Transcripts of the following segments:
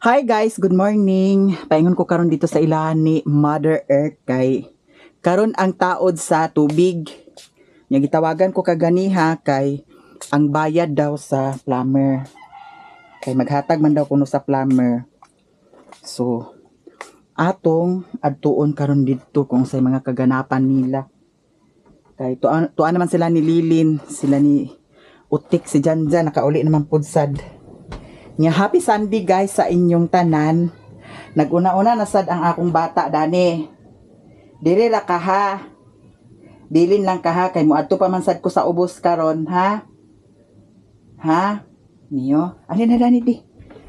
Hi guys, good morning. Paingon ko karon dito sa ilahan ni Mother Earth kay karon ang taod sa tubig. Nya gitawagan ko kaganiha kay ang bayad daw sa plumber. Kay maghatag man daw kuno sa plumber. So atong adtuon karon dito kung sa mga kaganapan nila. Kay tuan naman sila ni Lilin, sila ni Utik, si Janja nakauli naman pud sad. Nya happy Sunday guys sa inyong tanan. Naguna-una na sad ang akong bata dani. Dili ra ka ha. Bilin lang ka ha kay moadto pa man sad ko sa ubos karon ha. Ha? Niyo, alin na dani di.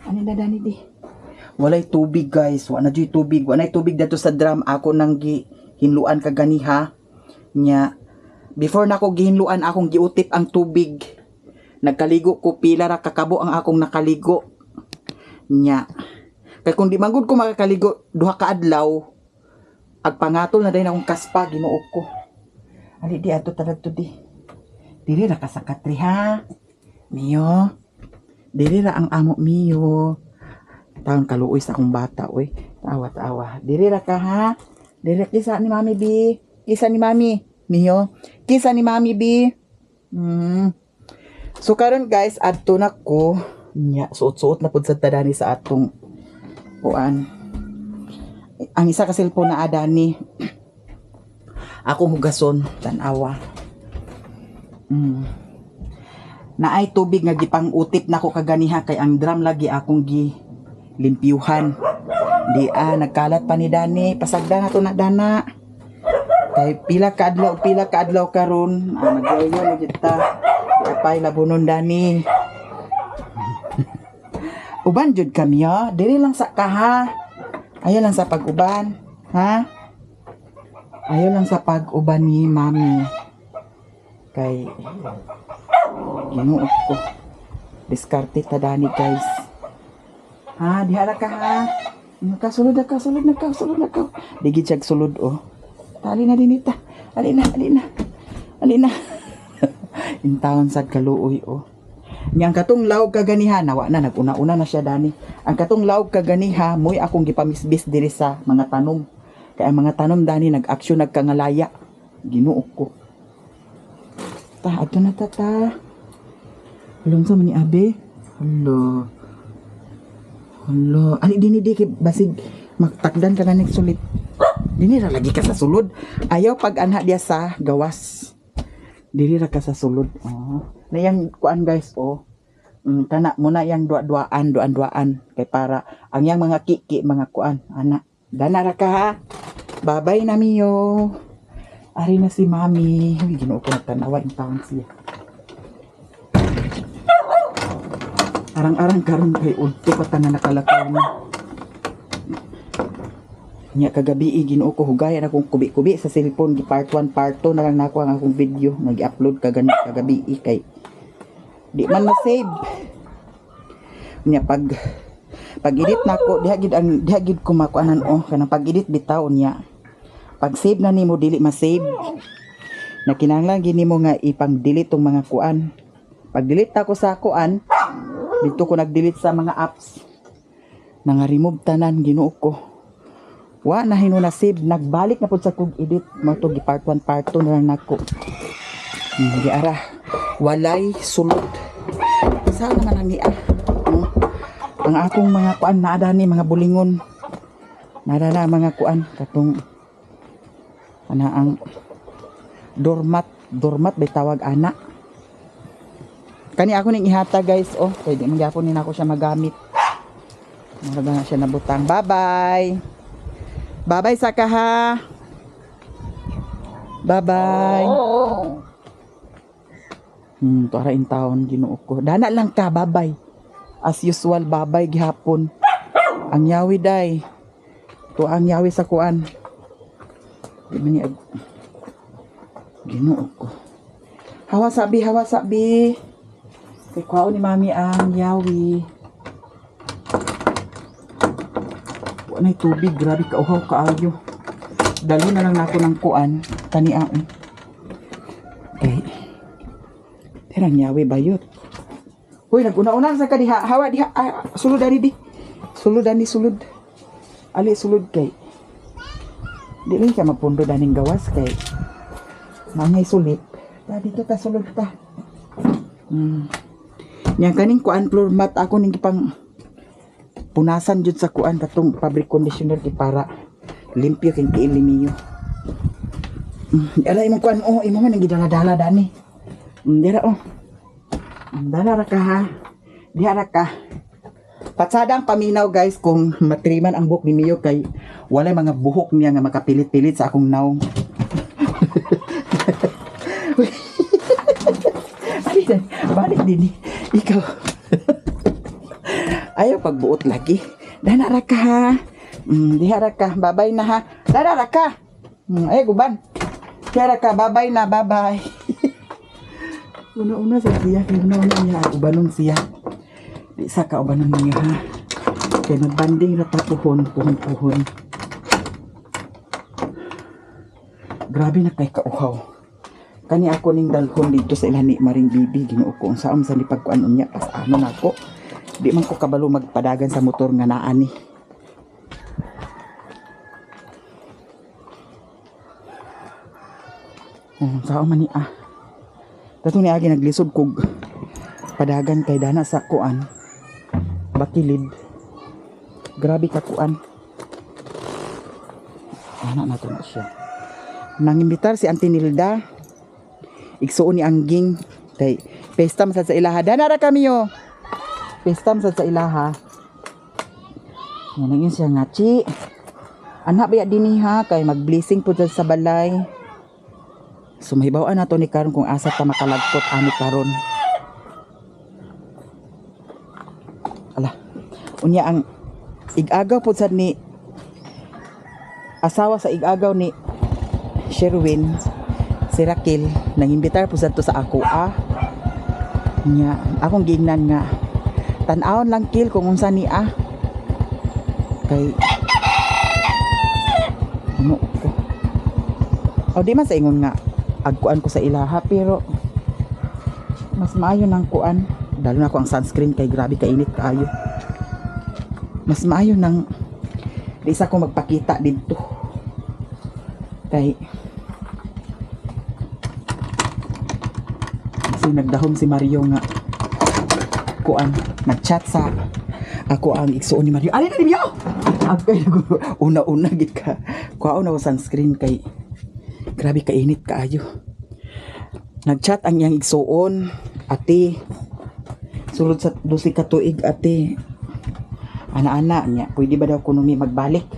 Alin na dani di. Walay tubig guys, wala na jud tubig. Wala tubig dito sa drum ako nang gihinluan kaganiha. Nya before nako gihinluan akong giutip ang tubig. Nagkaligo ko pila ra kakabo ang akong nakaligo nya kay kung di manggod ko makakaligo duha ka adlaw agpangatol na dayon akong kaspa ginuok ko ali di ato taladto di dili ra kasakatri ha miyo dili ra ang amo miyo taon kaluoy sa akong bata oy tawa dili ra ka ha dili kisa ni mami bi kisa ni mami miyo kisa ni mami bi So karon guys, adto na ko nya suot-suot na pud sa tadani sa atong kuan. Ang isa ka cellphone na adani. Akong hugason tan-awa. Naay tubig nga gipang-utip nako kaganiha kay ang drum lagi akong gilimpyuhan. Di nagkalat pa ni Dani, pasagda na to na dana. Kay pila ka adlaw karon, nagayo na kita. Apay labunon Dani. Uban jud kami ha. Dili lang sa kaha. Ayaw lang sa pag-uban, ha? Ayaw lang sa pag-uban ni Mami. Kay ginuot ko. Diskarte ta Dani guys. Ha, diha ra ka ha. Nakasulod na ka. Digid siya sulod oh. Tali na dinita. Ali na. Intawon sad kaluoy oh. Yang katong lawg kaganiha nawa na naguna-una na siya Dani. Ang katong lawg kaganiha moy akong gipamisbis diri sa mga tanom. Kay ang mga tanom Dani nag-aksyon nagkangalaya. Ginuok ko. Adto na tata. Hulong sa man ni Abe. Hello. Ali dini di basig magtakdan ka na nagsulit. Dini ra lagi ka sa sulod. Ayaw pag-anha dia sa gawas. Dili ra ka sa sulod. Oh. Na yang kuan guys oh. Kana mo na yang duan-duan kay para ang yang mga kiki mga kuan ana. Dana ra ka ha. Babay na miyo. Ari na si Mami. Ginoo ko tanawa in taon siya. Arang-arang karon kay udto pa tanan nakalakaw na. Nya kagabi Ginoo ko hugayan akong kubi-kubi sa cellphone gi part 1 part 2 na lang nako ang akong video nag-upload kagabi kay di man ma-save. Nya pag-edit nako diha gid ko makuanan oh kanang pag-edit bitaw nya. Pag-save na nimo dili ma-save. Na kinahanglan gid nimo nga ipang-delete tong mga kuan. Pag-delete ako sa kuan dito ko nag-delete sa mga apps. Nanga-remove tanan Ginoo ko. Wa na hinuna save nagbalik na pud sa kog edit mo to gi part 1 part 2 na lang nako. Di ara walay sulod. Sa naman ang ang akong mga kuan naada ni mga bulingon. Naada na mga kuan katong ana ang dormat bitawag ana. Kani ako ning ihata guys oh kay di man gyapon ni nako siya magamit. Mura na siya nabutang. Bye-bye sa kaha. Bye-bye. Tuara in taon Ginoo ko. Dana lang ka, bye-bye. As usual, bye-bye gihapon. Ang yawi day. To ang yawi sa kuan. Di man ni Ginoo ko. Hawa sabi. Kay kwao ni Mami ang yawi. Nay tubig grabe kauhaw kaayo. Dali na lang nako ng kuan taniaon. Terang yawi bayot. Hoy naguna-una sa kadiha hawa diha sulod dari di. Sulod ani sulod. Ali sulod kay. Dili ka magpundo daning gawas kay. Mangay sulit. Ta dito ta sulod ta. Yang kaning kuan floor mat ako ning pang punasan jud sa kuan katong fabric conditioner di para limpyo king kiilimiyo. Ala imong kuan imo man nagidala-dala dani. Dira dala ra ka ha. Diha ra ka. Patsadang paminaw guys kung matriman ang buhok ni Mio kay walay mga buhok niya nga makapilit-pilit sa akong naong. Balik din ikaw. Ayaw pagbuot lagi. Dana ra ka ha. Diha ra ka. Babay na ha. Dana ra ka. Ay guban. Diha ra ka. Babay na. Babay. Una-una sa siya. Una-una niya. Ubanon siya. Di sa ka ubanon niya ha. Kaya nagbanding ra ta puhon. Puhon. Grabe na kay kauhaw. Kani ako ning dalhon dito sa ilani maring bibi Ginoo ko unsa sa lipagkuan unya pas ano nako di man ko kabalo magpadagan sa motor nga naa ni. Sao man ni Dato ni agi naglisod kog padagan kay dana sa kuan bakilid. Grabe ka kuan. Ana nato na siya. Nangimbitar si Auntie Nilda. Igsuon ni Angging kay pestam sa ilaha. Dana ra kami yo. Pestam sa ilaha. Yan ang yun siya nga chi. Anak baya dinhi ha kay mag-blessing pud sa balay. Sumahibaw na to ni karon kung asa ta makalagpot ani karon. Ala. Unya ang igagaw pud sad ni asawa sa igagaw ni Sherwin. Si Raquel nangimbitar po sa to sa ako nya akong gingnan nga tan-awon lang kil kung unsa ni kay ano ko di man sa ingon nga agkuan ko sa ilaha pero mas maayo nang kuan dalo na ko ang sunscreen kay grabe kainit kaayo mas maayo nang di isa ko magpakita dito kay nagdahom si Mario nga kuan nagchat sa ako ang igsuon ni Mario. Ali na ni Mario. Una-una gid ka. Kuha na ko sunscreen kay grabe ka init kaayo. Nagchat ang iyang igsuon, ate. Sulod sa 12 ka tuig ate. Ana-ana niya, pwede ba daw kuno mi magbalik?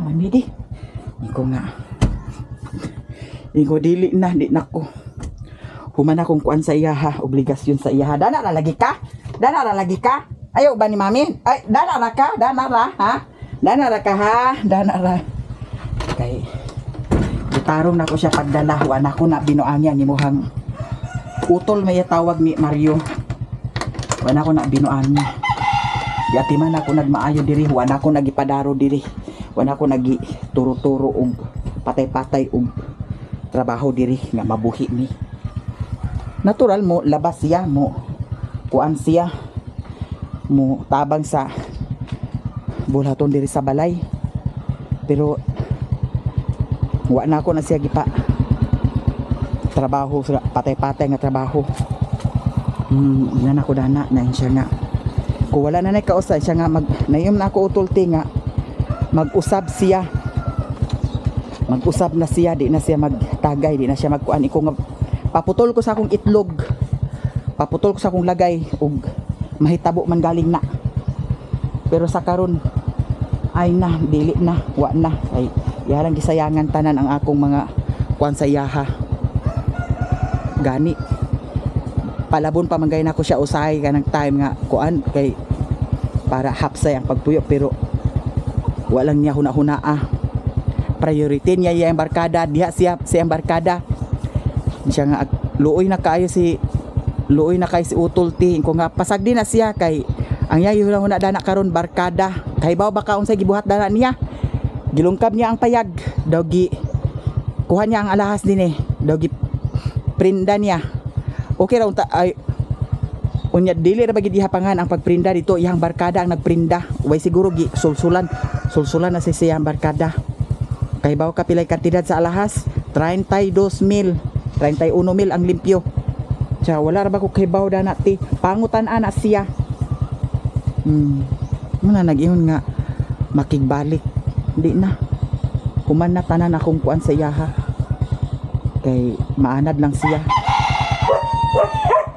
Mami di. Iko nga. Iko dili na di nako. Human akong kuan sa iya ha, obligasyon sa iya ha. Dana ra lagi ka? Dana ra lagi ka? Ayo ba ni mami? Ay, dana ra ka? Dana ra ha? Dana ra ka ha? Dana ra. Kay gitarong nako siya pagdala, wa nako na binuangyan ni muhang utol may tawag ni Mario. Wa nako na binuangyan. Yati man ako nagmaayo diri, wa nako nagipadaro diri. Wa nako nagi turo-turo og patay-patay og trabaho diri nga mabuhi ni. Natural mo labas siya mo kuan siya mo tabang sa bulaton diri sa balay pero wa na ako na siya gipa trabaho patay-patay nga trabaho na ako dana na siya nga kung wala na kausap siya nga nayom na ako utulti nga mag-usab na siya di na siya magtagay di na siya magkuan iko nga paputol ko sa akong itlog paputol ko sa akong lagay ug mahitabo man galing na pero sa karon ay na dili na wa na ay yarang gisayangan tanan ang akong mga kuan sa iyaha gani palabon pa man gay na ko siya usahay kanang time nga kuan kay para hapsay ang pagpuyo pero walang niya huna-huna priority niya yung barkada diha siya barkada siya nga luoy na kayo si utulti ko nga pasagdi na siya kay ang yayo lang na dana karon barkada kay baw baka unsay gibuhat dana niya gilungkab niya ang payag daw gi kuha niya ang alahas din daw gi prinda niya okay ra unta ay Unya dili ra bagid ihapangan ang pagprinda dito, iyang barkada ang nagprinda. Way siguro gi sulsulan na si siyang barkada. Kay bawo ka pilay kantidad sa alahas, 32,000, 31,000 ang limpyo. Siya wala ra ba ko kay bawo dana ti pangutan ana siya. Muna nag-ingon nga makigbalik. Hindi na. Human na tanan akong kuan sa iyaha. Kay maanad lang siya.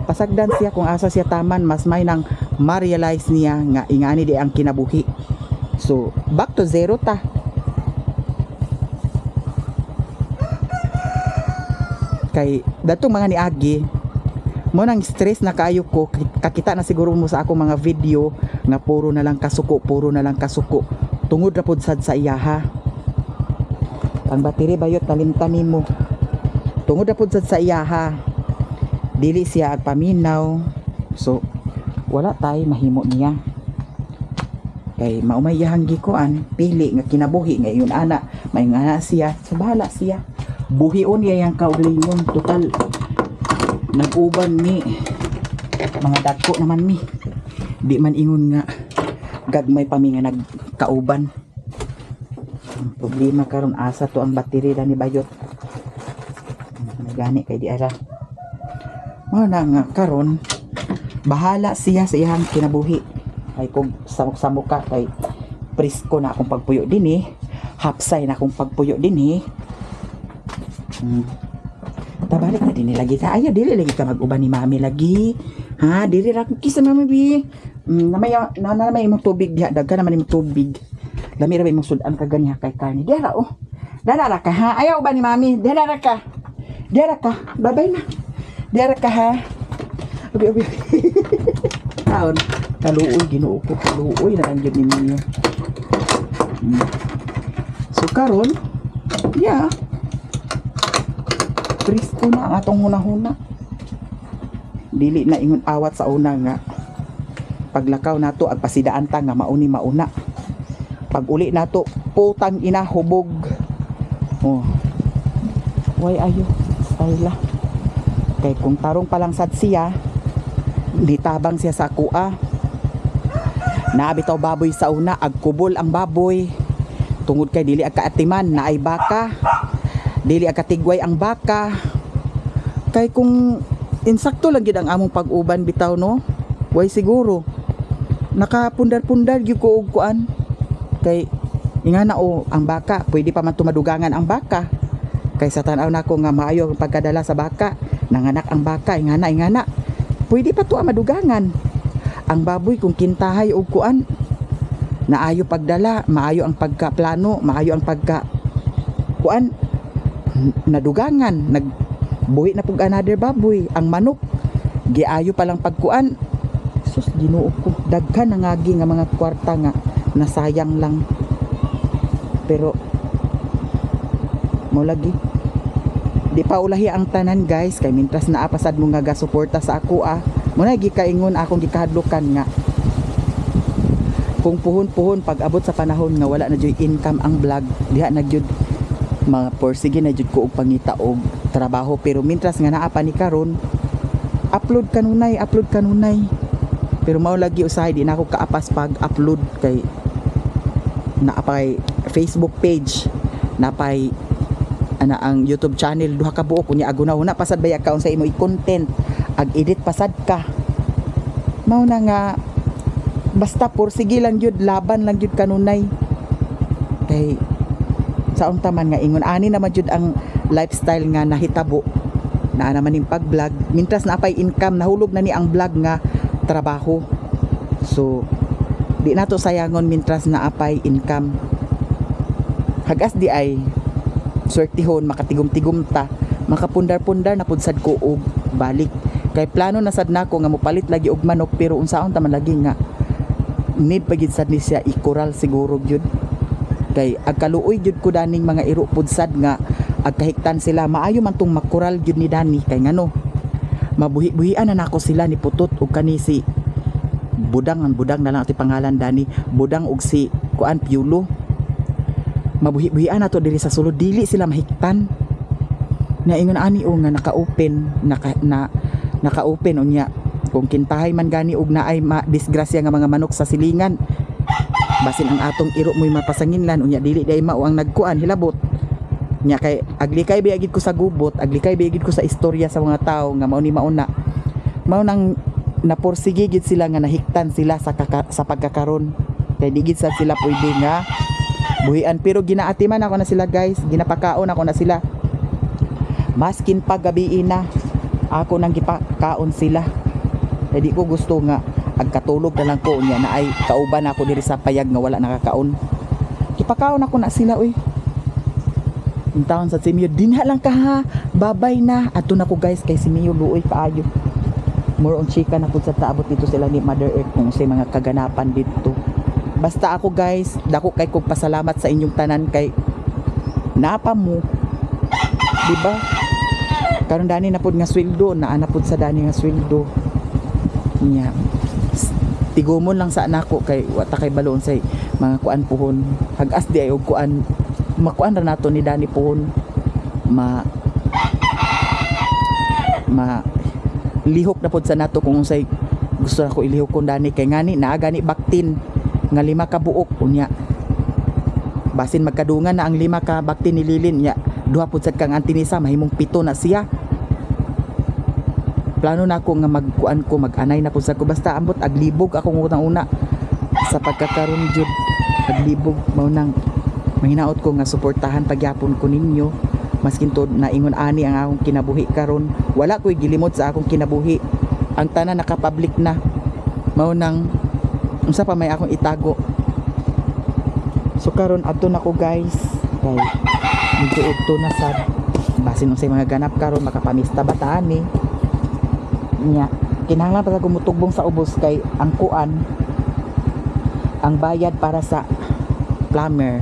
Pasagdan siya kung asa siya taman, mas may nang ma-realize niya nga ingani di ang kinabuhi. So, back to zero ta. Kay datong mga niagi mo nang stress na kaayo ko, kakita na siguro mo sa ako mga video nga puro na lang kasuko tungod ra pud sad sa iyaha. Ang battery bayot talimtamin mo tungod ra pud sad sa iyaha. Dili siya agpaminaw, so wala tay mahimo niya. Kay maumayahang gikuan pili nga kinabuhi ngayon ana may nga siya, so bahala siya. Buhion niya yang kaugalingon, total nag-uban ni mga dagko naman ni. Di man ingon nga gagmay pa mi nga nagkauban. Ang problema karon asa to ang battery ni bayot. Gani kay di ara. Mana nga karon bahala siya sa iyang kinabuhi. Ay kung samok-samok ka kay presko na akong pagpuyo dinhi, hapsay na akong pagpuyo dinhi. Tabalik na din lagi ta. Ayaw dili lagi ka mag-uban ni mami lagi. Ha, dili ra kisa mami bi. Namay imong tubig diha, daghan naman imong tubig. Lami ra imong sudan ka ganiha kay karni. Dira oh. Dara ra ka ha. Ayaw ba ni mami? Dira ra ka. Bye-bye na. Dara ka ha. Ubi. Taon. Kaluoy, Ginoo ko. Kaluoy na lang yun ninyo. So, karon, yeah. Presko na ang atong hunahuna. Dili na ingon awat sa una nga. Paglakaw nato agpasidaan ta nga mauni mauna. Pag uli nato, putang ina hubog. Oh. Way ayo. Style. Kay kung tarong pa lang sad siya, litabang siya sa kuha. Naabitaw baboy sa una, agkubol ang baboy. Tungod kay dili agkaatiman na ay baka. Dili agkatigway ang baka. Kay kung insakto lang gid ang among pag-uban bitaw no, way siguro nakapundar-pundar gyud ko og kuan. Kay ingana o ang baka, pwede pa man tumadugangan ang baka. Kay sa tanaw nako nga maayo ang pagkadala sa baka. Nanganak ang baka, ingana. Pwede pa to madugangan. Ang baboy kung kintahay og kuan, naayo pagdala, maayo ang pagkaplano, maayo ang pagka kuan, nadugangan, nagbuhi na pug another baboy. Ang manok, giayo pa lang pagkuan. Sus, Ginoo ko, daghan na ngagi nga mga kwarta nga nasayang lang. Pero mo lagi di pa ulahi ang tanan guys, kay mintras naa pasad mo nga gasuporta sa ako muna gikaingon akong gikahadlokan nga kung puhon-puhon pag abot sa panahon nga wala na jud income ang vlog, diha na jud mga porsige na jud ko og pangita og trabaho. Pero mintras nga naa pa ni karon, upload kanunay. Pero mao lagi usahay di na ako kaapas pag upload kay naapay Facebook page, napay ana ang YouTube channel, duha ka buok kunya aguna-una pasad bay account sa imo i-content, ag-edit pasad ka. Mao na nga basta porsige lang jud, laban lang jud kanunay. Kay saon taman nga ingon ani naman jud ang lifestyle nga nahitabo na naman ning pag-vlog, mintras na apay income, nahulog na ni ang vlog nga trabaho. So di nato sayangon mintras na apay income. Hagas di ay swertihon, makatigom-tigom ta, makapundar-pundar na pud sad ko og balik. Kay plano na sad nako nga mopalit lagi og manok, pero unsaon ta man lagi nga need pa gid sad ni siya ikoral siguro gyud. Kay agkaluoy gyud ko daning mga iro pud sad nga agkahiktan sila, maayo man tong makural gyud ni Dani. Kay ngano mabuhi-buhian na nako sila ni Putot ug kani si Budang na lang ati pangalan Dani, Budang ug si kuan Piulo. Mabuhi-buhian na to diri sa sulod, dili sila mahiktan. Na ingon ani o nga naka-open unya kung kintahay man gani og naay disgrasya nga mga manok sa silingan, basin ang atong iro mo'y mapasanginlan unya dili day mao ang nagkuan hilabot nya kay aglikay biagid ko sa gubot, aglikay biagid ko sa istorya sa mga tao nga mao ni mauna mao nang naporsige gid sila nga nahiktan sila sa pagkakaron kay digid sa sila pwede nga buhian, pero ginaatiman ako na sila guys, ginapakaon ako na sila maskin pag gabi na ako nang gipakaon sila kay di ko gusto nga agkatulog na lang ko niya na ay kauban ako diri sa payag nga wala nakakaon, gipakaon ako na sila uy. Yung taon sa Simio, dinha lang ka ha, babay na. Ato na ko guys, kay Simio luoy kaayo. More on chika na po sa taabot dito sila ni Mother Earth kung sa mga kaganapan dito. Basta ako guys, dako kay kong pasalamat sa inyong tanan kay napa mo. Diba? Karon dani na pud nga sweldo, naana pud sa dani nga sweldo. Nya. Tigumon lang sa anako kay wata kay balon say mga kuan puhon. Hagas di ay og kuan makuan ra nato ni Dani pohon lihok na pod sa nato kung say gusto na ko ilihok kon Dani kay ngani naa gani baktin nga 5 ka buok unya basin magkadungan na ang 5 ka baktin ni Lilin nya duha pod sad kang antinisa mahimong 7 na siya. Plano na ako nga magkuan ko mag-anay na pod sa ko basta ambot aglibog ako una sa pagkakaroon jud aglibog mao nang mahinaot ko nga suportahan pagyapon ko ninyo maskin to naingon ani ang akong kinabuhi karon, wala ko'y gilimot sa akong kinabuhi, ang tanan nakapublic na mao nang unsa pa may akong itago. So karon adto na ko guys kay medyo udto na sad basin unsay mga ganap karon makapamista bataan ni nya kinahanglan pa sa gumutugbong sa ubos kay ang kuan ang bayad para sa plumber.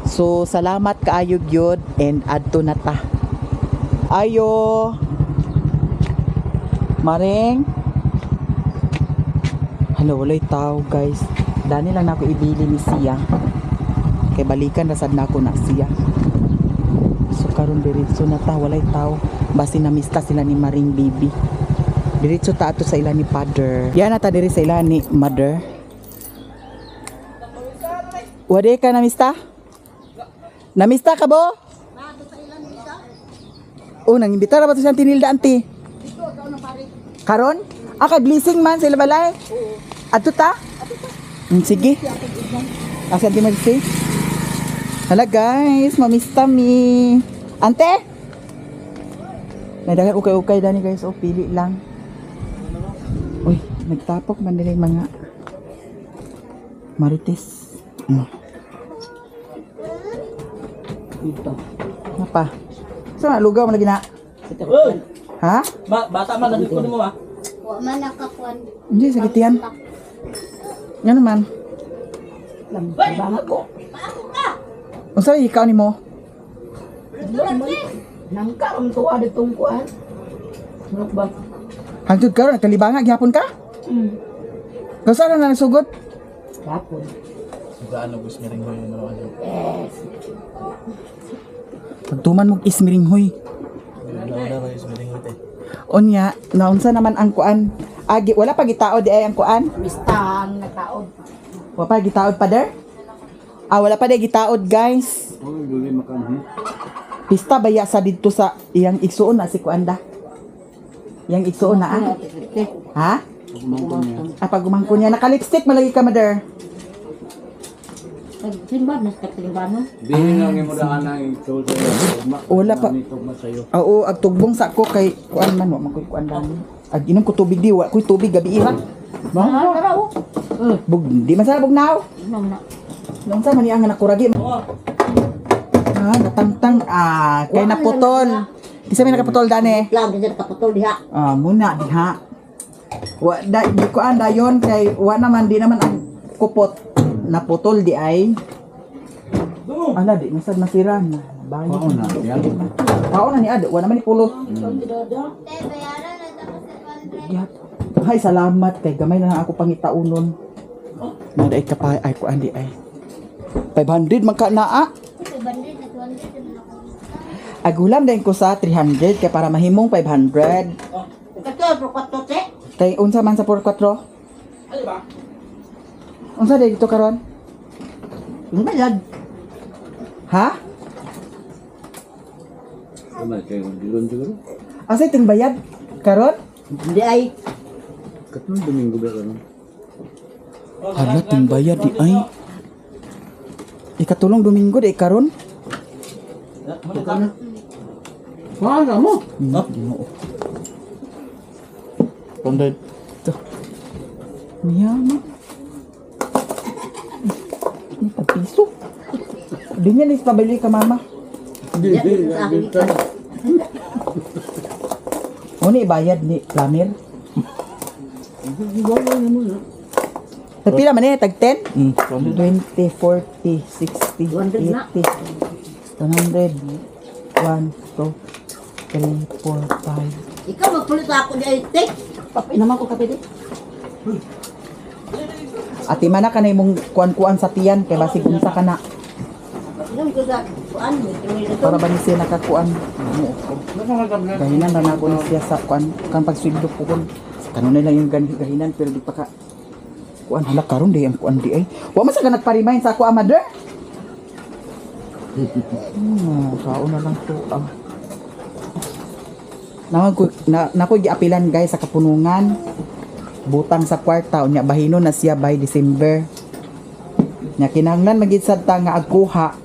So salamat kaayo gyud and adto na ta. Ayo. Maring. Hello, walay tao guys. Dani lang nako ibili ni siya. Kay balikan ra sad nako na siya. So karon diretso na ta, walay tao. Basi namista sila ni Maring baby. Diretso ta ato sa ila ni father. Yan na ta diri sa ila ni mother. Wade ka namista? Namista ka bo? Oh, nangimbita ra ba to siyang tinilda anti? Karon? Kay blessing man sila balay? Oo. Ato ta? Sige. Asa di mag-say? Hala guys, mamista mi. Ante? Nadagan ukay-ukay dani guys, o pili lang. Uy, nagtapok man din mga marites. Dito. Apa? Saan lugaw mo lagi na? Ha? Bata man nagkukun mo ha? Wa man nakakuan. Hindi, sakit yan. Yan naman. Banga ko. Kung saan ikaw ni mo? Nangka ang tuwa ditong kuan. Ano ba? Hangtod ka ron, nagkalibanga, gihapon ka? Kung saan na nasugod? Kapon. Gaano gusto niya rin ko yung marawan yun? Yes. Pagtuman mong ismiringhoy. Wala ba yung smiling ito eh? Onya, naunsa naman ang kuan? Agi, wala pa gitaod di ay ang kuan? Mistang nagkaod. Wala pa gitaod pa der? Wala pa di gitaod guys. Pista baya sa dito sa iyang igsuon na si kuanda. Yang igsuon na Ha? Pagumangko niya. Naka-lipstick malagi ka mother. Simbad na sa kalimbano. Hindi nga mo daan ang ito sa Wala pa. Oo, agtugbong sa ako kay kuan man, wa man koy kuan dani. Ag inom ko tubig di, wa koy tubig gabi iha. Mahal ka raw. Bug, di man sana bugnaw. Inom na. Nung sa man ang nakuragi. Natangtang kay naputol. Isa may nakaputol dani. Lang din kapatol diha. Muna diha. Wa da di ko anda yon kay wa naman di naman ang kupot naputol di ay. Ala di masad masira na. Bayo na. Pao na ni ad, wa naman ipulot. Hay salamat kay gamay na lang ako pangitaunon. Naday ka pa ay ko andi ay. 500 man ka naa. Agulam din ko sa 300 kay para mahimong 500. Kay unsa man sa 44? Ano ba? Unsa day dito karon? Yung bayad. Ha? Ano kayo dilon siguro? Asa iting bayad? Karon? Hindi ay. Katong Domingo ba karon? Hala, ting bayad di ay. Ikatulong Domingo di karon? Ano mo? Ginoo. Ponded. Ito. Mayaman. Ini piso. Di niya nis pabili ka mama. Hindi, O ni bayad ni Flamir. Pila man eh, tag 10? 20, 40, 60, 200 na. 80, 100, 1, 2, 3, 4, 5. Ikaw magpulit ako di ay tek. Papay naman ko kapit. Ati man na ka na imong kuan-kuan sa tiyan, kay basig unsa ka na. Yung ko sa kuan mo. Para ba ni siya nakakuan? Gahinan na ako ni siya sa kuan, kan pagsweldo ko kun. Kanon na lang yung gahinan pero di pa ka kuan hala karon di ang kuan di ay. Wa man sa ka nagpa-remind sa ako mother. Kaon na lang to. Nako giapilan guys sa kapunungan. Butang sa kwarta unya bahino na siya by December. Nya kinahanglan magid sad ta nga agkuha.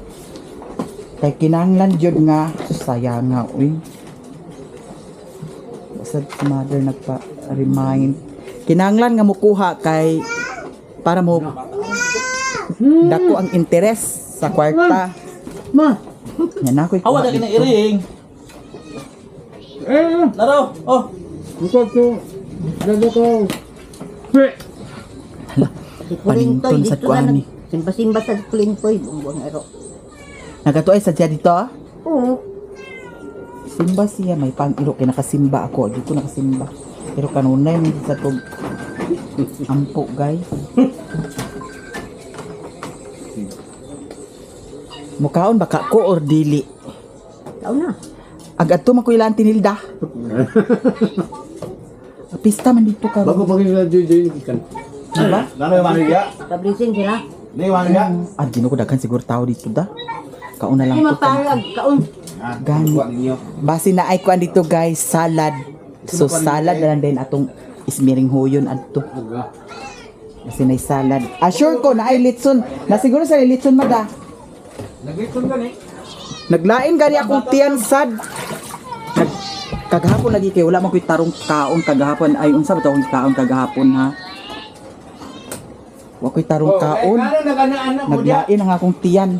Kay kinahanglan jud nga sayang nga uy. Sad si mother nagpa-remind. Kinahanglan nga mukuha kay para mo dako ang interes sa kwarta. Ma. Yan ako Awa na kinairing. Laro. Oh. Ikaw to. Dado ko. Paninton sa kuan ni. Simba-simba sa kulintoy. Buong ero. Nagatuay sa siya dito? Oo. Simba siya may pang-iro kay nakasimba ako. Di ko nakasimba. Pero kanunay may sa tug ampo guys. Mukaon baka ko or dili. Tao na. Agato man ko ilang tinilda. Pista man dito ka. Bago pag nila JJ ikan. Diba? Nano yung maniga? Kabrising sila. Ni maniga? Ah, gino ko daghan siguro tao dito da. Kauna lang Hindi ko. maparag. Kaon. Gani. Basi na ay kuan dito guys, salad. So salad na lang din atong ismiring huyon adto. Kasi na salad. Assure ko na ay litson. Na siguro sa litson mada. Naglikon ka ni? Naglain gani akong tiyan sad. Kagahapon lagi kay wala man ko'y tarong kaon kagahapon. Ay unsa ba tawag kaon kagahapon ha? Wa ko'y tarong kaon. Ano nag-ana-ana mo diya? Naglain ang akong tiyan.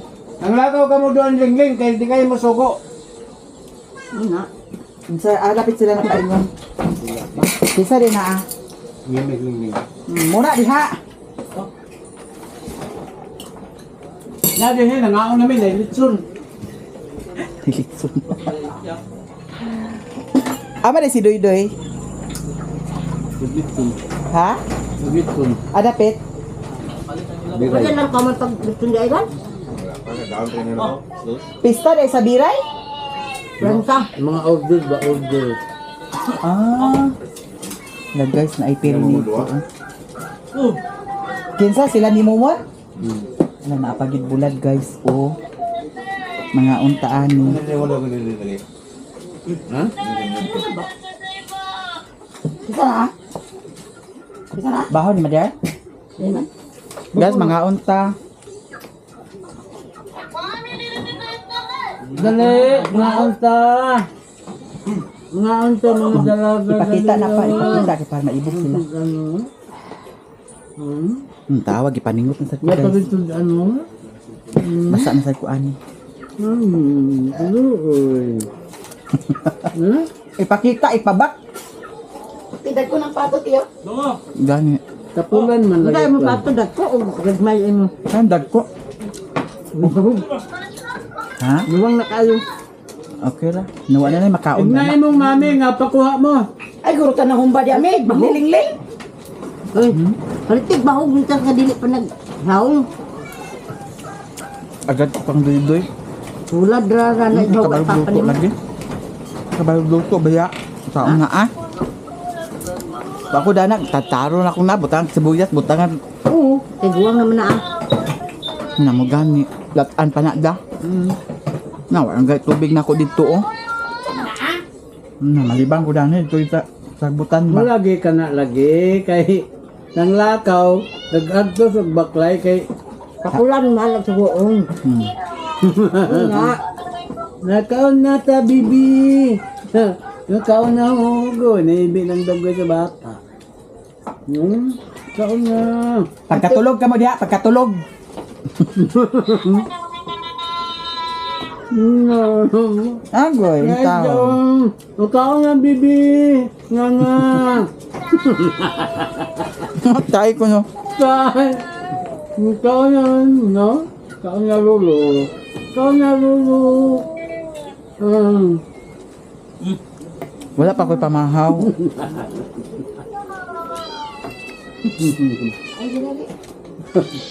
Ang lakaw ka mo doon lingling kaya di kayo masuko. Ina. Unsa lapit sila na kaingon. Kisa din na ah. Ngayon lingling. Muna diha. Lagi he nangaon namin ay litson. Litson. Ama na si Doy Doy. Litson. Ha? Litson. Adapit. Wala lang kaman pag gusto niya iban. Pista day sa biray? Lansa. Mga order ba order? Ah. Na guys na ipiri nito. Kinsa sila ni Momon? Wala na apagid bulad guys. Oh. Mga untaan ni. Wala ko nilili. Ha? Isa na. Isa na. Baho ni Madar? Ayan. Guys, mga unta. Dali, mga unta. Mga unta, mga dalaga. Ipakita na pa. Ipakita ka para maibog sila. Tawag, ipaningot na sa ko guys. Ano? Basa na sa ko ani. Ipakita, ipabak. Pidag ko ng patot iyo. Gani. Kapulan man lagi. Hindi mo patot dagko o gagmay mo. Handag ko. Ha? Luwang na kayo. Okay ra. Nawa na na makaon na. Ignain mong mami nga pakuha mo. Ay guro ta na humba di amig. Maglilingling. Ay, halitig bahog minsan nga dili pa naghaong. Agad ko pang doy-doy. Tulad ra na ibaw at Kabalog papa luto ni mo. lagi. Kabalog luto baya. Taon nga ah. Ako dana, tataro na akong na, butang sibuyas, butangan. Oo, tiguang naman na ah. Namugani, latan pa na da. Na, walang tubig na ako dito, oh. Malibang ko dana, ito sa butan ba? Malagi ka na lagi kay nang lakaw, nag-adto sa baklay kay Pakulan malag sa buong. Nga. nakaon na ta bibi. Nakaon na hugo, naibi ng dagway sa bata. Nakaon na. Pagkatulog ka mo diha, pagkatulog. Agoy, yung tao. Nakaon na bibi. Nga nga. Tayo ko no. Nakaon na, no? Nakaon na lolo. Nakaon na lolo. Wala pa ko'y pamahaw.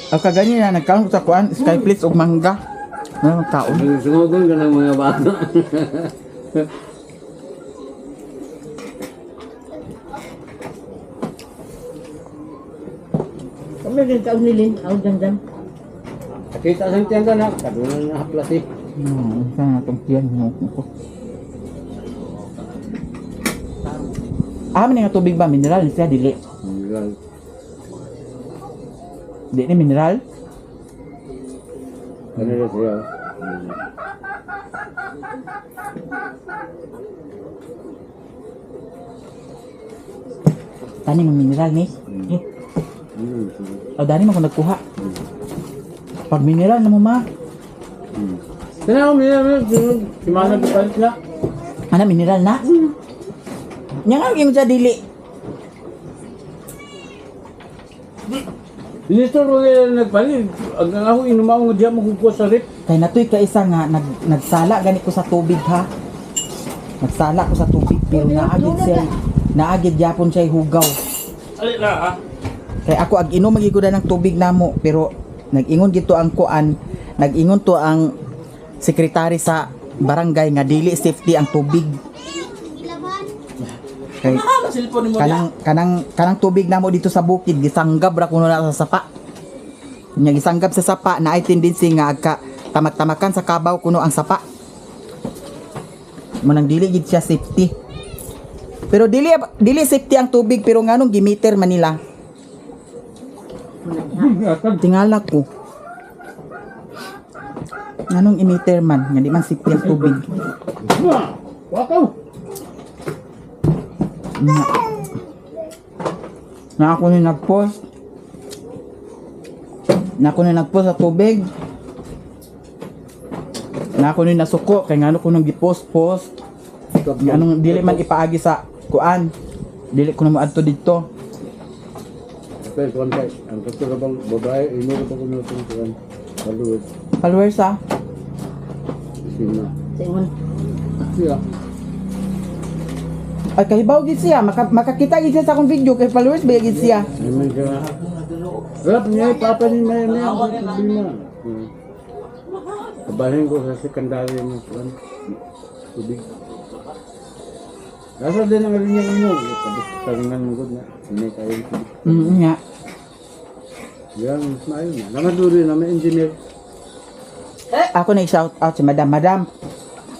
Ang kagani na nagkaon ko sa kuan, skyflakes o mangga. Ano taon? Sumugon ka ng mga bata. Kami rin taon nilin. Aw, dyan. Kita sa tiyan ka na, kadunan na haplas eh. Saan na itong tiyan mo? Amin nga tubig ba? Mineral siya, dili. Di ni mineral? Ano na siya? Tani ng mineral ni? O dani mo kung nagkuha. Pag mineral na mo ma. Sana ako si Mana Bukalit na. Ano mineral na? Nya nga yung sa dili. Minister ko nila nagpalit. Ang ako inumaw nga diya magkukuha sa rip. Kay natoy ka isa nga nagsala gani ko sa tubig ha. Nagsala ko sa tubig pero naagid yapon siya hugaw. Ali na ha? Kay ako ag inom magiguda ng tubig namo pero nag-ingon gito ang kuan, nag-ingon to ang sekretary sa barangay nga dili safety ang tubig. Kay kanang tubig namo dito sa bukid gisanggab ra kuno na sa sapa. Nya gisanggab sa sapa na ay tendency nga agka tamak-tamakan sa kabaw kuno ang sapa. Manang dili gid siya safety. Pero dili safety ang tubig pero nganong gimiter man nila. Tingala ko. Nganong imiter man nga di man safety ang tubig. Wakaw! Na ako ni nag-post. Na ako ni nag-post sa tubig. Na ako ni nasuko kay ngano ko nang gi-post. Anong dili man ipaagi sa kuan. Dili ko na moadto dito. Pero kontay, ang kato ka bang babae, ino ka pa kung natin sa kan. Paluwag. Followers ha. Sino? Singon. Siya. Ay kahibaw gid siya, makakita gid siya sa akong video kay followers ba gid siya. Naman ka. Rap niya, papa ni Maya Maya, ang problema. Kabahin ko sa sekandary mo sa tubig. Nasa din ang rin yung inog. Tapos taringan mo na. Hindi kayo yung tubig. Nga. Yan, maayos na. Namaduri na, may engineer. Ako na shout out si Madam. Madam,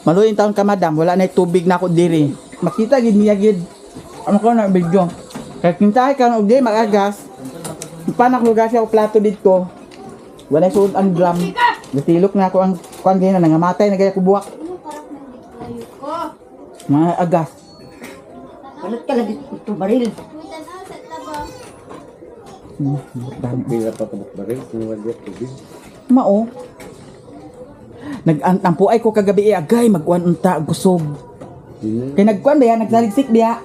maluin taon ka Madam, wala na tubig na ako diri. Makita gid niya gid. Ano ko na video. Kaya kintahay ka og di magagas. Panak lugar siya og plato dito. Wala suod ang drum. Natilok na ako ang kuan gina nangamatay na gaya ko buwak. Mga agas. Palit ka lagi ito baril. Pila pa kabuk baril, kung wala tubig. Mao. Nag-antampo ay ko kagabi agay mag-uwan unta kusog. Kay nagkuan ba yan, nagsaligsik diya.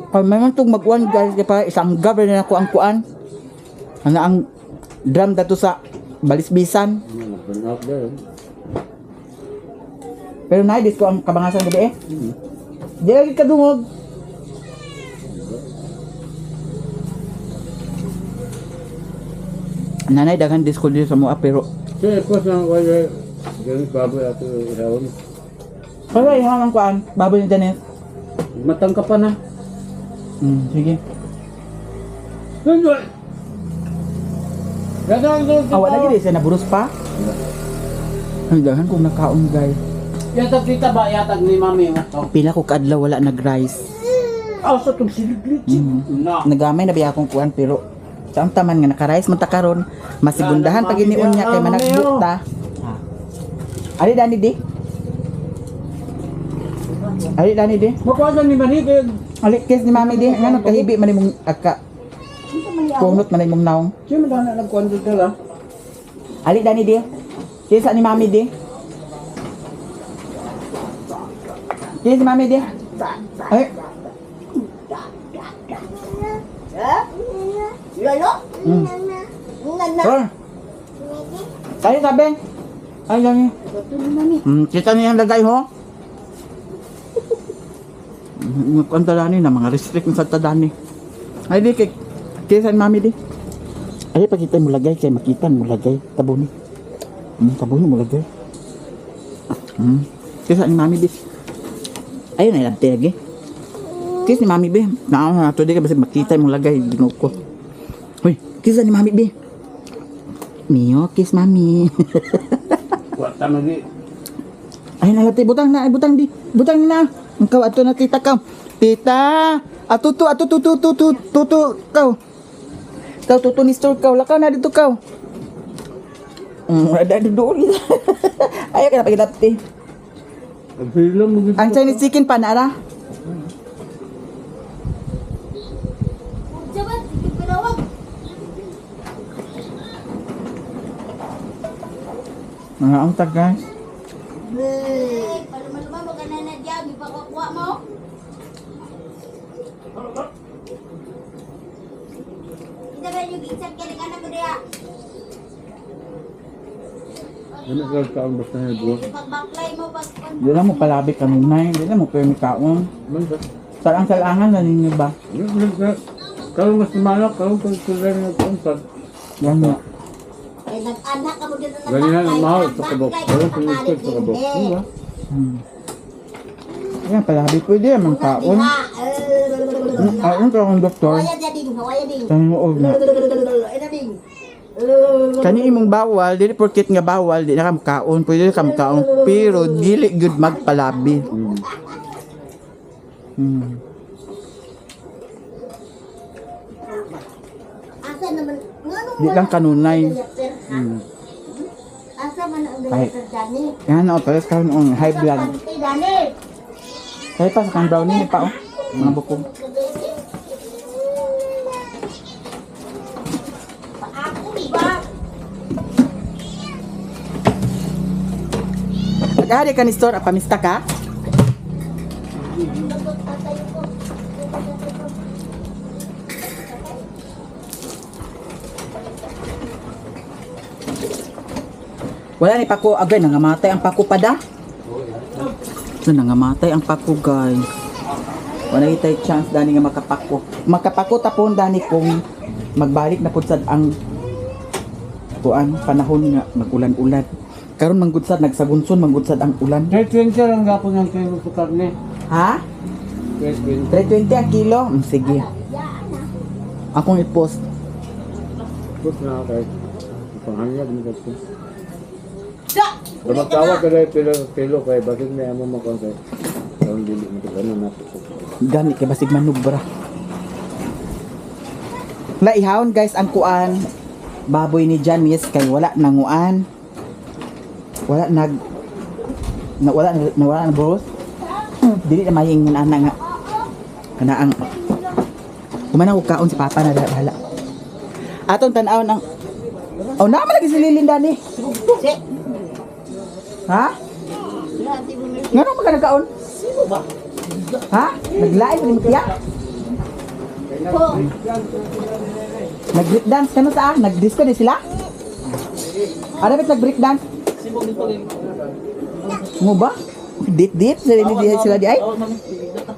Pag may man itong mag-uwan guys, pa isang gabi na ako ang kuan. Ano ang drum dato sa balisbisan. Nag-burn out there. Pero naidis ko ang kabangasan gabi eh. Di lagi kadungog. Nanay daghan disco dito sa mua pero Kaya po sa wala, ganun baboy ato ihawon. wala yung ang kuan, baboy ni Janet. Matang ka pa na. Sige. Sundol! Awa lagi di siya naburos pa. Ay, dahan kung nakaon guys. Yatag kita ba? Yatag ni mami. Oh. Pila ko kaadlaw wala nag-rice. Oh, sa itong siliglit. Na. Nagamay na biya akong kuan pero sa ang taman nga naka-rice man ta karon masigundahan pag iniun niya kay managbuk ta. Ali dani di. Ali dani di. Makuha ni Manhig. Ali kes ni mami di ngano kahibi man imong aka. Kunot man imong naong. Sino ba na nagkuhan dito lang? Ali dani di. Kesa ni mami di. Kesa ni mami di. Ay, Lolo? mm. Nana. Ron. Tayo sabi. Ay, dani. Kita niya ang lagay ho. Ang tadani na mga restrict sa tadani. Ay di kay kesa ni mami di. Ay pakita mo lagay kay makita mo lagay tabuni. Tabuni mo lagay. Kesa ni mami di. Ayun ay labte lagi. Kesa ni mami be. Na to di ka basta makita mo lagay ginuko. Hoy, kesa ni mami be. Mio kiss mami. Kuha tamagi. Ay nalati butang na, ay butang di. Butang na. Engkau ato na tita kau. Tita, atutu kau. Kau tutu ni store kau. Lakaw na dito kau. Ada duduk. Ayo kita pergi dapti. Film mo Ang Chinese chicken pa nara. Jabat, pinawag. Mga ang tag guys. Paluma-luma mo ka na na diyan, ipakukuha mo. Kita ba yung isang anak ko diya? Ano ka kaon basta na bro? Ipagbaklay mo pag Di na mo palabik kanunay. Di na mo pwede kaon. Man ba? Salang-salangan na ninyo ba? Kalau mas malak, kalau kuliah na kontak. Yan mo. ay nag-anak ka mo dito ng Ganyan ang mahal sa baklay, kabok. baklay, Kalau kapakalit kuliah sa kabok. hindi. Diba? Yan palabik pwede man kaon. Ayun ka akong doktor. Hawaya din, hawaya din. Tanong na. Ina din. Kani imong bawal, dili porket nga bawal, di na ka makaon, pwede ka makaon, pero dili gyud magpalabi. Asa naman, ngano Di lang kanunay. Asa man ang Ay. director Dani? Yan o, tayo karon on high blood. Pantay Dani. Kaya pa sa kang brownie ni pa oh. Mga bukog. Ako ba? Nag-ahari ka ni store, pamista ka? Wala ni pako, agay, nangamatay ang pako pa da. So, nangamatay ang pako, guys. Wala itay chance dani nga makapako. Makapako tapon dani kung magbalik na pud sad ang kuan panahon nga magulan-ulan. Karon manggudsad nagsagunson manggudsad ang ulan. 320 lang gapon ang kilo sa karne. Ha? 320. 320 ang kilo? Sige. Akong i-post. Put na kay panghangad mo kasi. Da! Magtawa ka dahil pilo kay bakit may amo mo konsay. Karon dili mo ano na po. Gani kay basig manubra. Laihawon guys ang kuan. Baboy ni Janice kay wala nanguan. Wala wala na bros. Dili na mahingon ana nga. Kana ang kumana ko kaon si papa na bahala. Atong tan-aw ng Oh, naman lagi si Lilin dani. Si. Ha? Ngano man ka nagkaon? Ha? Naglain ni Matiya? Po. Nag-break dance kano sa nag-disco din sila? Ada bit nag-break dance? Mo ba? Dit sila di ay?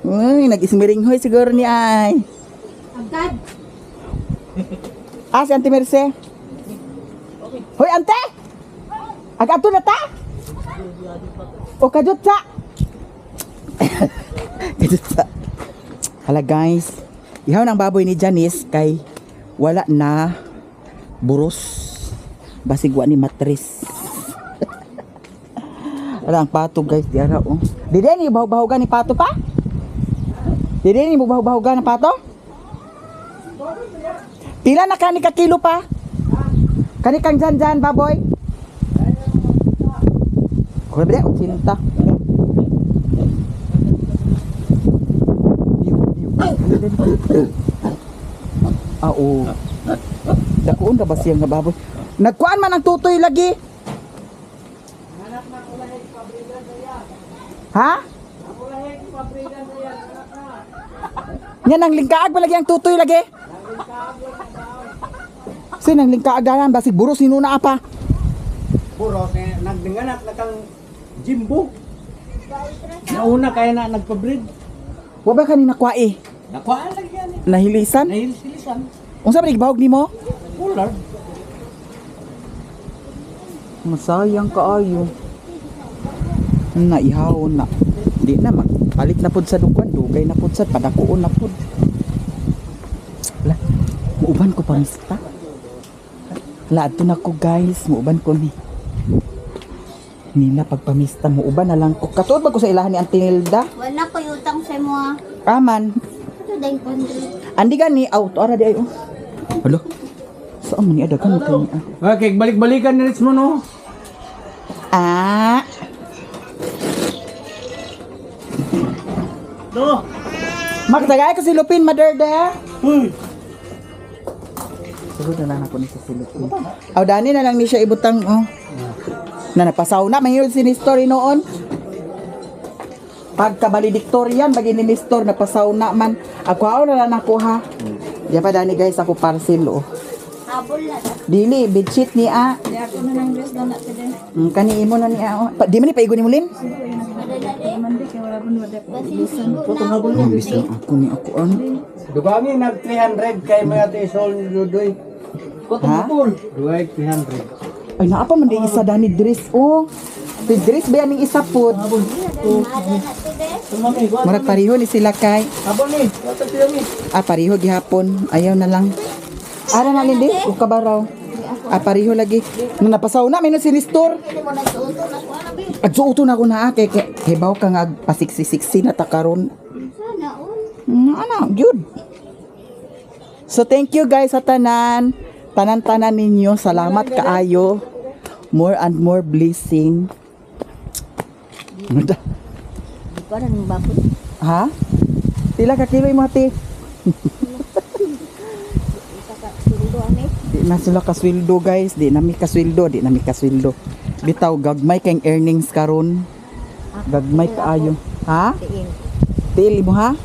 Uy, nag-ismiring hoy siguro ni ay. Agad. Si Auntie Merce. Hoy, Ante! Agato na ta? O kajut sa? Kajut sa. Hala guys, Ihaw ng baboy ni Janice kay wala na buros. Basig wa ni matris. Ala ang pato guys, di ara oh. Didi ni bahog-bahogan ni pato pa? Didi ni bahog-bahogan ng pato? Pila na kani ka kilo pa? Kani kang jan baboy? Ko ba o cinta? Oo. Dakuon ka ba siyang nga baboy? Nagkuan man ang tutoy lagi. Ha? Yan ang lingkaag ba lagi ang tutoy lagi? Sin ang lingkaag dalan basig buros ni nuna apa. Puro nagdinganak na kang Jimbo. Nauna kaya na nagpa-breed. Wa ba kanina kwai? Nakuhaan lang yan. Nahilisan? Nahilis-hilisan. Unsa ba nigibahog nimo? Polar. Masayang kaayo. Naihaw na. Di na magpalit na pud sa dugan, dugay na pud sa padakuon na pud. La, muuban ko pamista. La adto na ko guys, muuban ko ni. Nila pagpamista muuban na lang ko. Katuod ba ko sa ilahan ni Auntie Nilda? Wala ko utang sa mo. Aman. Ito dahil kundri. Andi gani out ara di ayo. Hello. Saan man ni ada kan kay Okay, balik-balikan ni Rich mo no. Ah. No. Magtagay ko si Lupin, mother there. Uy. Siguro na lang ako ni si Lupin. Aw, dani na lang ni siya ibutang, oh. Na napasaw na, mahirap si Nestor noon. Pagka valedictorian, bagi ni Nestor, napasaw na man. Ako na lang ako ha. Di pa dani guys, ako parcel, oh. Habol na. Dili, bedsheet ni a. Di ako na ng dress na today. Kani imo na ni a, oh. Di man ni paigo ni Mulin? Mandi kaya wala pun wala. Basisan ko na. Bisan ako ni ako ano. Dugangin nag 300 kay mga tisol ni Dudoy. Ha? Duay 300. Ay, naapa man di isa dani dress, oh. Si dress ba yan isa po? Ada na today. Tumami, wa. Marag pariho ni sila kay. Abon ni, wata siya mi. Pariho gihapon. Ayaw na lang. Ara na lindi, o kabaraw. Pariho lagi. Nung napasaw na, may si Nestor. Hindi mo nagsuoto na ko na bi. Agsuuto na ako na kay baw ka nga pasiksi-siksi na takaron. Sana on. Ana, good. So thank you guys sa tanan. Tanan-tanan ninyo. Salamat kaayo. More and more blessing. Di ko na ng bakod. Ha? Pila ka kilo mo ate? Sundo ani. Di na sila kasweldo guys. Di nami kasweldo. Bitaw gagmay kang earnings karon. Gagmay kaayo. Ha? Tiin. Tiil mo ha?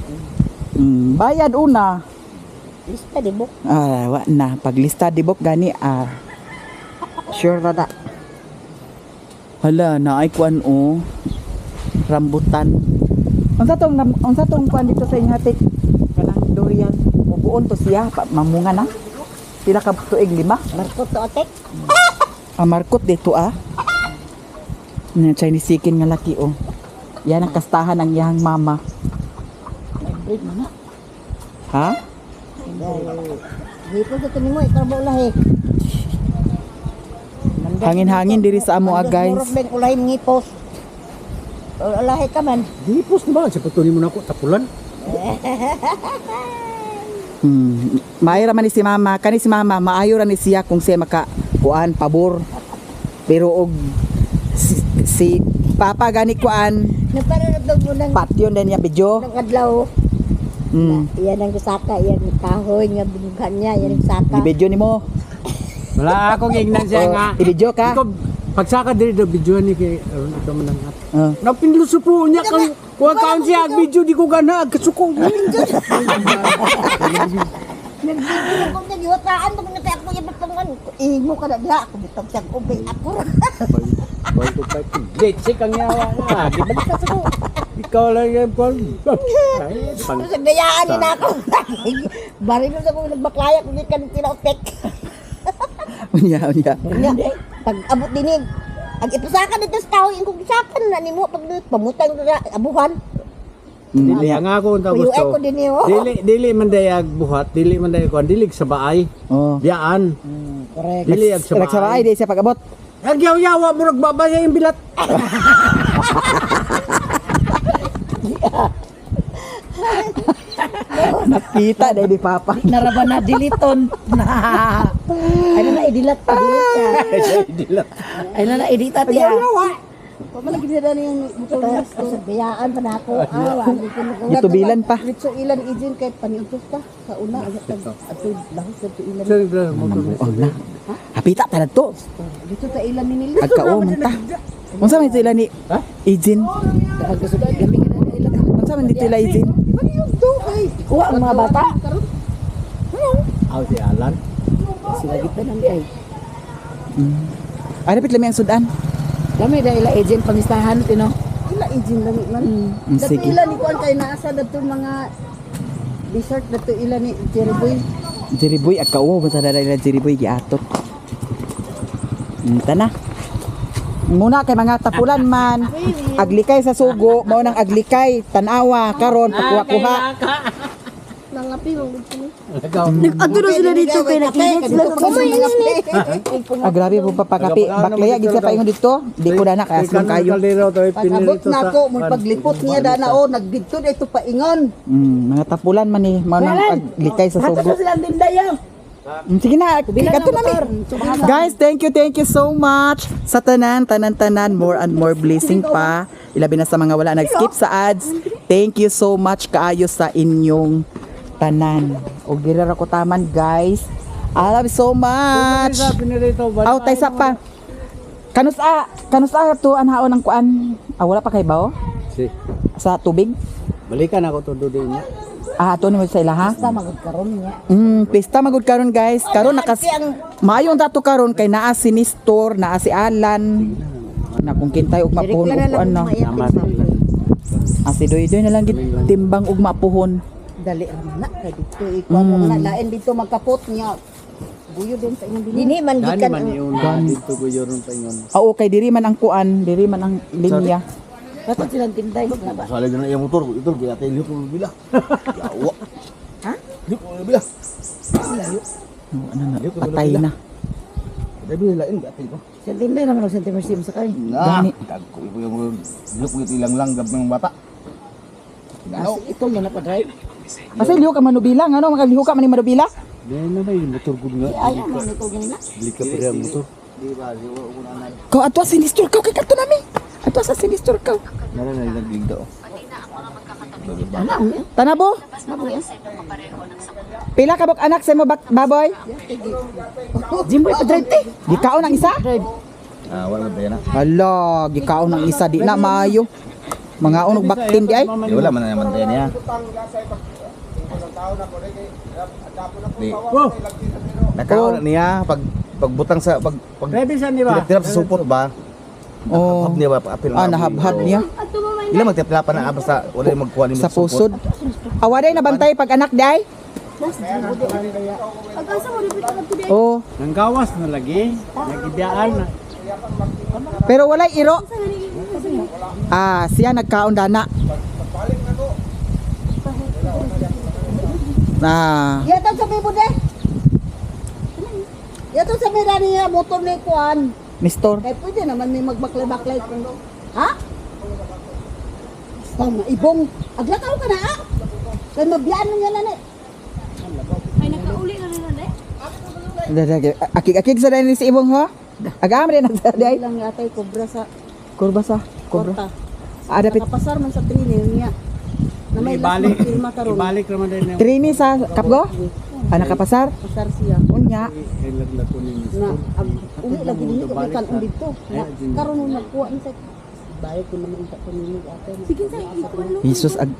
Bayad una. Lista di buk. Wa na. Paglista dibok gani sure rada. Hala, naay kuan o. Rambutan. Unsa tong kuan dito sa inhatik? Kanang durian. Ubuon to siya, mamunga na. Pila ka tuig 5? Marko to atek. Markot dito Chinese chicken nga laki oh. Yan ang kastahan ng iyang mama. Break mo na. Ha? Di ko to nimo ikarbo lahi. Hangin-hangin diri sa amo guys. Murag beng ulahi ngipos. Lahi ka man. Dipos na ba? Sa patuloy mo na ako, tapulan. Maayo raman ni si mama. Kani si mama, maayo ra ni siya kung siya makakuan pabor. Pero og si papa gani kuan Naparanod mo ng patyon din niya video. adlaw. Yan ang saka, yan ang kahoy nga binugan niya, yan ang saka. I-video nimo. Wala ako gignan siya nga. I-video ka. Ikaw, pagsaka diri do video ni kay aron ito man ang at. Oh. Napinluso po niya kang kuha kaon siya ang video di ko gana kasukong. Nagbibigyan ko na diwataan pag natay ako yung batangan. Ingo ka na diha, ako bitag siya ko bay ako. Boy ko pa date si kang yawa na. Di ba ka sa ko? Ikaw lang yung pal. Nagdayaan din ako. Bari ko sa kong nagbaklaya kung di ka nang tinautek. Unya. Pag abot dinig, ang ipasakan dito sa tao, yung kong isakan na nimo pag pamutang na abuhan. Dili ang ako unta Uyuay gusto. ko din yun. Dili man dayag buhat, dili man dayag kuan, dili sa baay. Oh. Biyaan. Correct. Dili ag sa Nagsabay baay. di siya pag-abot. Agyaw-yawa mo nagbabaya yung bilat. Nakita dahil di papa. Naraba na diliton. Ay na idilat pa Dilat. Ay na editat ya. Kung malagi na yung motor mo, sa bayaan pa na ako. Hindi ko nagawa. Gitubilan pa. Ritso ilan izin kahit paniutos ka. Sa una, ato lahos sa ilan. Sir, motor. Oh na. Hapita tanad to. Dito sa ilan ni Nili. Agkao man ta. Unsa man sila ni Ijin? Lamig na ilan. Unsa man dito ila Ijin? Ano yung to? Ay, Kuha ang mga bata. Aw si Alan. Sila kita nang kay. Ano pit lami ang sudan? Lami dahil agent pamistahan tino. ila izin lang man. Dato Sige. ilan ni kuan kay naasa dato mga dessert dato ilan ni Cherry Jeriboy agkao basta dala ila Jeriboy giatot. Tana. Muna kay mga tapulan man. Aglikay sa sugo, mao nang aglikay, tanawa karon pakuha-kuha. Nangapi mong gusto ni. Nag-adto na sila dito kay nakilit sila sa kamay. Ah, grabe po papakapi. Baklaya gid sa paingon dito. Di ko na kay aslong kayo. Kaldero to Pag-abot pinirito na sa. ako, may paglipot niya dana o nagdito dito paingon. Mga tapulan man ni mao nang aglikay sa Ato sugo. na sila dindayo. Sige na, ikato na mi. Guys, thank you so much sa tanan, more and more blessing pa. Ilabi na sa mga wala nag-skip sa ads. Thank you so much kaayo sa inyong tanan. O girara ko taman, guys. I love you so much. Aw, tay sa pa. Kanusa to anhaon ng kuan. Wala pa kay bao Si. sa tubig. Balikan ako to dudin niya. Ato ni mo sa ila ha. Basta magud karon niya. Pista magud karon guys. Karon nakas maayong dato karon kay naa si Nestor, naa si Alan. Na kung kintay ug mapuhon og kuan na. Si Doy na lang gid timbang ug mapuhon. Dali ra na kay dito ikaw na lain dito magkapot niya. Buyo din sa inyong Dini man Dani gikan man yun. Dito ko yun pa yun. Okay, diri man ang kuan, diri man ang linya. Bato silang tinday na ba? Saling na yung motor, ito kaya tayo lihat ko bila. Yawa. Ha? Lihat ko bila. Ano na, patay na. Tapi lain enggak tayo. Sa tinday naman ang sentimer sim sakay. Nah, Gani. kagko ibu yang lihat ko itu ilang langgap ng bata. Kasi ito mo na pa-drive. Kasi liho ka manubilang, ano, magaliho ka man ni manubila? Dahil na ba yung motor ko nga? Ay, ano nito ganina? Bili ka pa rin ang motor. Kau ato sa Nestor kau kay kadto nami. Ato sa Nestor kau. Nara na ilang gigda oh. Tanabo? Pila ka bok anak sa mo baboy? Jimboy pa-drive te. Gikaon ang isa? Wala tayo na. Hala, gikaon ang isa di na maayo. Mga unog baktin di ay. Wala man naman tayo niya. Di. Oh! Nakaon niya pagbutang sa pag Pwede siya di ba? tirap sa supot ba? Oh. Hab niya ba paapil Nahabhab niya Ila magtipla pa na basta wala yung magkuha ni sa pusod. Awaday nabantay pag anak di ay. Oh, Nang gawas na lagi. Nagibiyaan na. pero walay iro. Siya nagkaon dana. Yato sa bibo de. Yato sa mera niya motor ni kuan. Nestor. Kay pwede naman may magbaklay-baklay kung ha? Tama, ibong aglakaw ka na ah. Kay mabiyaan niya na ni. Akig-akig sa dahil si Ibong ho? Agam rin ang sa dahil. Lang yatay kobra sa Kurba sa. Kurba. korta. Dapit. Nakapasar man sa training niya. Na may last Ibalik. na firma karon. Ibalik naman din yung Trini sa Kapgo? Nakapasar? Pasar siya. Unya. kailag ko ni Na uli lagi ni ko kan dito. Na karon nung nagkuha ni sa bayad ko naman sa panilig ate. Sige sa Jesus ag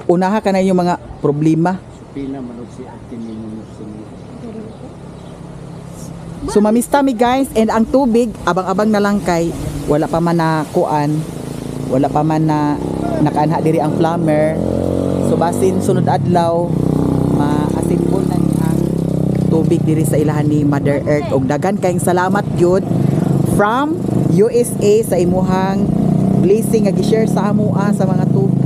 unaha ka na yung mga problema. Pina manok si atin ni Musulmi. So mamista mi guys and ang tubig abang-abang na lang kay wala pa man na kuan, wala pa man na nakaanha diri ang plumber. So basin sunod adlaw ma-assemble na ni ang tubig diri sa ilahan ni Mother Earth og dagan kayong salamat gyud from USA sa imuhang blessing nga gi-share sa amoa sa mga tubig.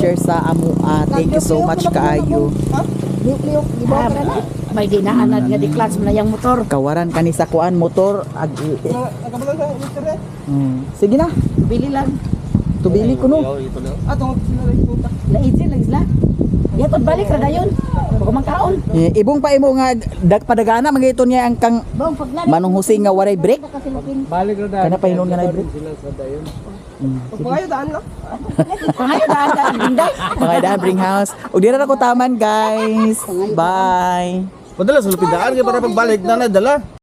nag-share sa amo. Thank you so much kaayo. Ha? Liuk-liuk, di ba ka na? May dinaanan nga di class mo na yung motor. Kawaran kani sa kuan motor Sige na, Bili lang. tubili ko no. Laid sila isla. Yato balik ra dayon. Pag mangkaon. Ibong pa imo nga padagana mangiton niya ang kang Bang, pag na. manong husing nga waray break. Kasilupin. Balik na dahil. Kana pa hinon nga na break. Sila sa dayon. Pangayo daan binday. Pangaidahan bring house. Ug dira na ko taman guys. Bye. Padala sa lupidaan kay para pagbalik na nadala.